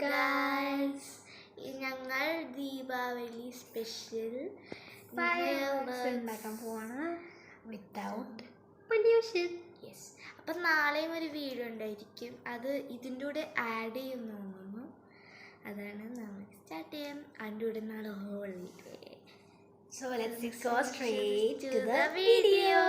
guys, ഞങ്ങൾ Deepavali special ഉണ്ടാക്കാൻ പോവാണ് വിത്തൗട്ട് പൊല്യൂഷൻ. യെസ്. അപ്പം നാളെയും ഒരു വീഡിയോ ഉണ്ടായിരിക്കും, അത് ഇതിൻ്റെ കൂടെ ആഡ് ചെയ്യുമെന്ന് തോന്നുന്നു. അതാണ് നമ്മൾ സ്റ്റാർട്ട് ചെയ്യാം. അതിൻ്റെ കൂടെ നാളെ holiday. So let's go straight to the video.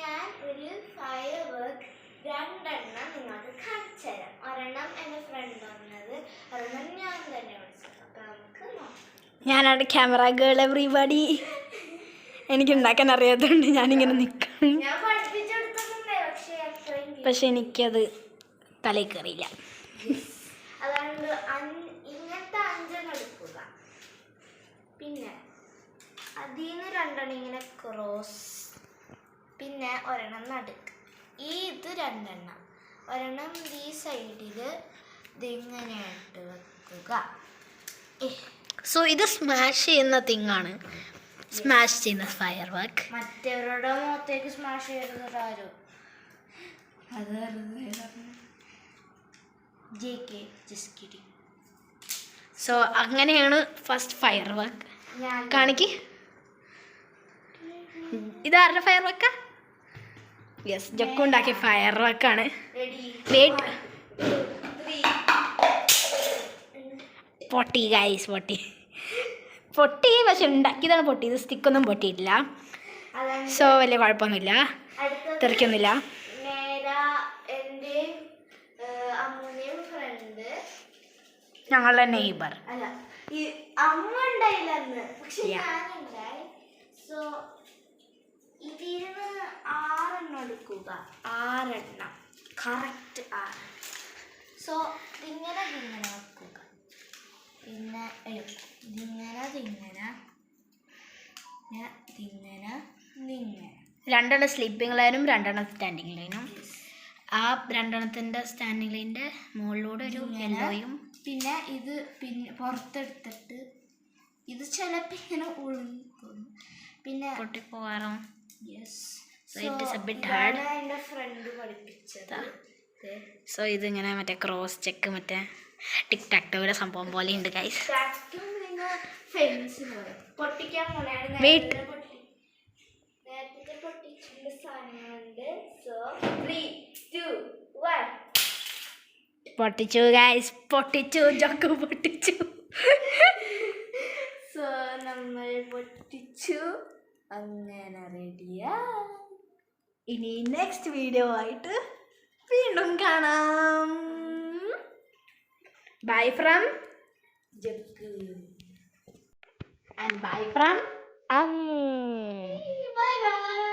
ഞാൻ ഒരു ഫയർ വർക്ക് രണ്ടെണ്ണം നിങ്ങൾക്ക് കാണിച്ചു തരാം. ഒരെണ്ണം എൻ്റെ ഫ്രണ്ട് വന്നത്, ഒരെണ്ണം ഞാൻ തന്നെ വിളിച്ചത്. അപ്പം നമുക്ക് നോക്കാം. ഞാനാണ് ക്യാമറ ഗേൾ. എവറിബഡി, എനിക്ക് ഉണ്ടാക്കാൻ അറിയാത്തതുകൊണ്ട് ഞാനിങ്ങനെ നിൽക്കണം. ഞാൻ പഠിപ്പിച്ചെടുത്തിട്ടുണ്ട്, പക്ഷെ എനിക്കത് തലയിൽ കയറിയില്ല. അതുകൊണ്ട് ഇങ്ങനത്തെ 5 എടുക്കുക. പിന്നെ അതിൽ നിന്ന് 2 ഇങ്ങനെ ക്രോസ്, പിന്നെ ഒരെണ്ണം നടുക്ക്. ഇത് 2 ഒരെണ്ണം ഈ സൈഡിൽ ഇതിങ്ങനെയായിട്ട് വെക്കുക. സോ ഇത് സ്മാഷ് ചെയ്യുന്ന തിങ്ങാണ്, സ്മാഷ് ചെയ്യുന്ന ഫയർ വർക്ക്. മറ്റവരുടെ മുഖത്തേക്ക് സ്മാഷ് ചെയ്തത് ആരോ, അത് സോ അങ്ങനെയാണ് ഫസ്റ്റ് ഫയർ വർക്ക്. കാണിക്ക്, ഇതാരുടെ ഫയർ വർക്കാ? യെസ്, ജക്കു ഉണ്ടാക്കിയ ഫയർ വർക്കാണ്. വെയിറ്റ്, പൊട്ടി ഗൈസ്, പൊട്ടി പക്ഷെ ഉണ്ടാക്കിയതാണ് പൊട്ടിയത്. സ്റ്റിക്കൊന്നും പൊട്ടിയിട്ടില്ല. സോ വലിയ കുഴപ്പമൊന്നുമില്ല, തെറിക്കൊന്നുമില്ല. ഞങ്ങളുടെ നെയ്ബർ. അല്ല, ഈ അമ്മ ഉണ്ടായില്ല അന്ന്, പക്ഷെ ഞാനുണ്ടായി. സോ ഇതിന്ന് 6 എടുക്കുക. 6 കറക്റ്റ് 6. സോ ഇങ്ങനെ വെക്കുക. പിന്നെ ഇങ്ങനെ 2 സ്ലീപ്പിംഗ് ലൈനും 2 സ്റ്റാൻഡിങ് ലൈനും. ആ 2 സ്റ്റാൻഡിങ് ലൈനിൻ്റെ മുകളിലൂടെ ഒരു യെല്ലോയും. പിന്നെ ഇത് പുറത്തെടുത്തിട്ട് ഇത് ചിലപ്പോൾ ഇങ്ങനെ ഒഴുകും, പിന്നെ പൊട്ടിപ്പോവാറും. എൻ്റെ ഫ്രണ്ട് പഠിപ്പിച്ചത്. സോ ഇതിങ്ങനെ മറ്റേ ക്രോസ് ചെക്ക്, മറ്റേ ടിക് ടാക് ടോയുടെ സംഭവം പോലെ ഉണ്ട് ഗൈസ്. പൊട്ടിക്കാൻ വെയിറ്റ്, നേരത്തെ പൊട്ടിച്ചിട്ട് സാധനങ്ങളുണ്ട്. സോ 3, 2, 1. പൊട്ടിച്ചു ഗൈസ്, പൊട്ടിച്ചു, ജക്കു പൊട്ടിച്ചു. സോ നമ്മൾ പൊട്ടിച്ചു, അങ്ങനെ റെഡിയാ. ഇനി നെക്സ്റ്റ് വീഡിയോ ആയിട്ട് വീണ്ടും കാണാം. Bye from Jakku and bye from bye by.